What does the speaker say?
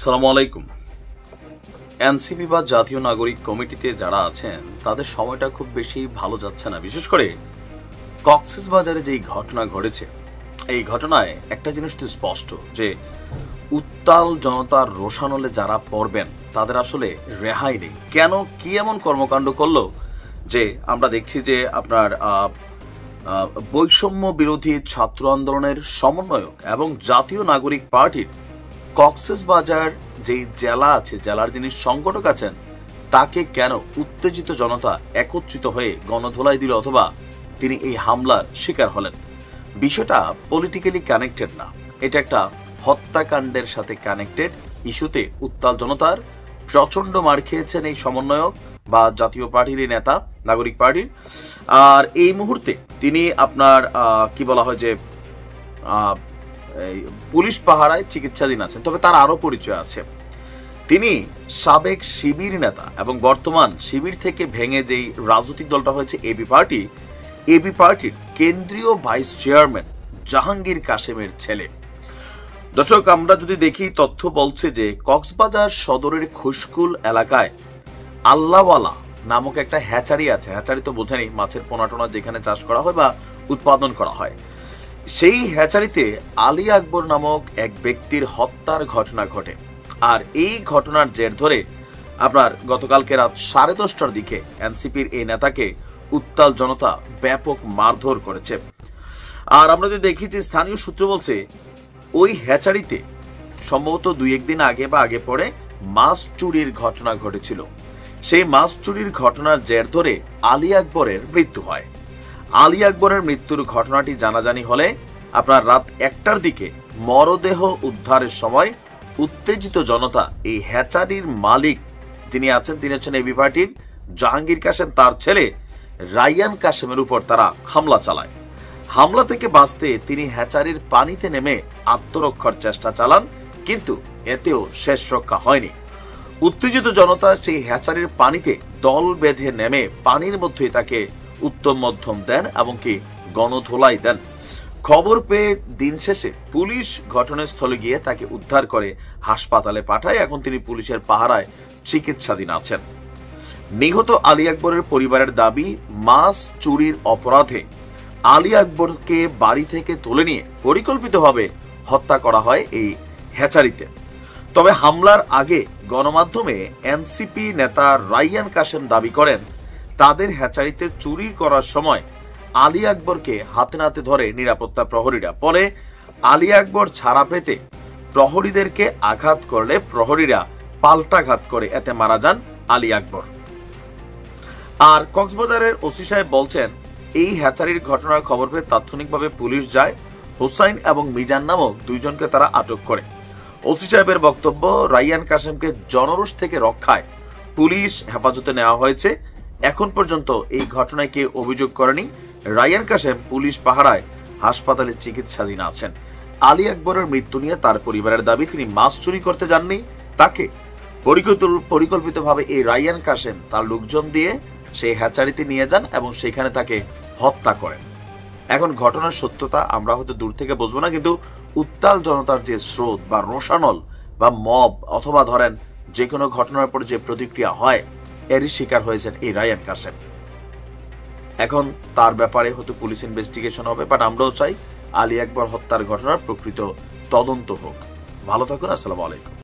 আসসালামু আলাইকুম। এনসিপি বা জাতীয় নাগরিক কমিটিতে যারা আছেন তাদের সময়টা খুব বেশি ভালো যাচ্ছে না। বিশেষ করে কক্সবাজারে যেই ঘটনা ঘটেছে, এই ঘটনায় একটা জিনিস তো স্পষ্ট যে উত্তাল জনতার রোষানলে যারা পড়বেন তাদের আসলে রেহাই নেই। কেন, কি এমন কর্মকাণ্ড করলো যে আমরা দেখছি যে আপনার বৈষম্য বিরোধী ছাত্র আন্দোলনের সমন্বয়ক এবং জাতীয় নাগরিক পার্টির কক্সবাজার যেই জেলা আছে, জেলার যিনি সংগঠক আছেন, তাকে কেন উত্তেজিত জনতা একত্রিত হয়ে গণধোলাই দিল অথবা তিনি এই হামলার শিকার হলেন। বিষয়টা পলিটিক্যালি কানেক্টেড না, এটা একটা হত্যাকাণ্ডের সাথে কানেক্টেড ইস্যুতে উত্তাল জনতার প্রচন্ড মার খেয়েছেন এই সমন্বয়ক বা জাতীয় পার্টির নেতা, নাগরিক পার্টির। আর এই মুহূর্তে তিনি আপনার কি বলা হয় যে পুলিশ পাহারায় চিকিৎসাধীন আছেন। তবে তার আরো পরিচয় আছে, তিনি সাবেক শিবির নেতা এবং বর্তমান শিবির থেকে ভেঙে যেই রাজনৈতিক দলটা হয়েছে এবি পার্টির কেন্দ্রীয় ভাইস চেয়ারম্যান জাহাঙ্গীর কাশেমের ছেলে। দর্শক, আমরা যদি দেখি, তথ্য বলছে যে কক্সবাজার সদরের খুশকুল এলাকায় আল্লাহওয়ালা নামক একটা হ্যাচারি আছে। হ্যাচারি তো বোঝেনি, মাছের পোনা টোনা যেখানে চাষ করা হয় বা উৎপাদন করা হয়। সেই হ্যাচারিতে আলী আকবর নামক এক ব্যক্তির হত্যার ঘটনা ঘটে। আর এই ঘটনার জের ধরে আপনার গতকালকে রাত 10:30টার দিকে এনসিপির এই নেতাকে উত্তাল জনতা ব্যাপক মারধর করেছে। আর আমরা যদি দেখি যে স্থানীয় সূত্র বলছে ওই হ্যাচারিতে সম্ভবত 2-1 দিন আগে বা আগে পরে মাছ চুরির ঘটনা ঘটেছিল। সেই মাছ চুরির ঘটনার জের ধরে আলী আকবরের মৃত্যু হয়। আলী আকবরের মৃত্যুর ঘটনাটি জানাজানি হলে আপনার রাত 1টার দিকে মরদেহ উদ্ধারের সময় উত্তেজিত জনতা এই হ্যাচারির মালিক যিনি আছেন, তিনি হচ্ছেন এবি পার্টির জাহাঙ্গীর কাশেম, তার ছেলে রাইয়ান কাশেমের উপর তারা হামলা চালায়। হামলা থেকে বাঁচতে তিনি হ্যাচারির পানিতে নেমে আত্মরক্ষার চেষ্টা চালান, কিন্তু এতেও শেষ রক্ষা হয়নি। উত্তেজিত জনতা সেই হ্যাচারির পানিতে দল বেঁধে নেমে পানির মধ্যেই তাকে উত্তম মধ্যম দেন এবং কি গণধোলাই দেন। খবর পেয়ে দিন শেষে পুলিশ ঘটনাস্থলে গিয়ে তাকে উদ্ধার করে হাসপাতালে পাঠায়। এখন তিনি পুলিশের পাহারায় চিকিৎসাধীন আছেন। নিহত আলী আকবরের পরিবারের দাবি, মাছ চুরির অপরাধে আলী আকবরকে বাড়ি থেকে তুলে নিয়ে পরিকল্পিতভাবে হত্যা করা হয় এই হ্যাচারিতে। তবে হামলার আগে গণমাধ্যমে এনসিপি নেতা রাইয়ান কাশেম দাবি করেন তাদের হ্যাচারিতে চুরি করার সময় আলী আকবরকে হাতে নাতে ধরে নিরাপত্তা প্রহরীরা। পরে আলী আকবর ছাড়া পেতে প্রহরীদেরকে আঘাত করলে প্রহরীরা পাল্টাঘাত করে, এতে মারা যান আলী আকবর। আর কক্সবাজারের ওসি সাহেব বলছেন এই হ্যাচারির ঘটনার খবর পেয়ে তাৎক্ষণিকভাবে পুলিশ যায়। হোসাইন এবং মিজান নামক 2 জনকে তারা আটক করে। ওসি সাহেবের বক্তব্য, রাইয়ান কাশেমকে জনরোষ থেকে রক্ষায় পুলিশ হেফাজতে নেওয়া হয়েছে। এখন পর্যন্ত এই ঘটনায় কেউ অভিযোগ করেনি। রাইয়ান কাশেম পুলিশ পাহারায় হাসপাতালে চিকিৎসাধীন আছেন। আলী আকবরের মৃত্যু নিয়ে তার পরিবারের দাবি, তিনি মাছ চুরি করতে যাননি, তাকে পরিকল্পিতভাবে এই রাইয়ান কাশেম তার লোকজন দিয়ে সেই হ্যাচারিতে নিয়ে যান এবং সেখানে তাকে হত্যা করেন। এখন ঘটনার সত্যতা আমরা হয়তো দূর থেকে বুঝবো না, কিন্তু উত্তাল জনতার যে স্রোত বা রোষানল বা মব অথবা ধরেন যে কোনো ঘটনার পর যে প্রতিক্রিয়া হয়, এরই শিকার হয়েছেন এই রাইয়ান কাশেম। এখন তার ব্যাপারে হয়তো পুলিশ ইনভেস্টিগেশন হবে, বাট আমরাও চাই আলী আকবর হত্যার ঘটনার প্রকৃত তদন্ত হোক। ভালো থাকুন, আসসালামু আলাইকুম।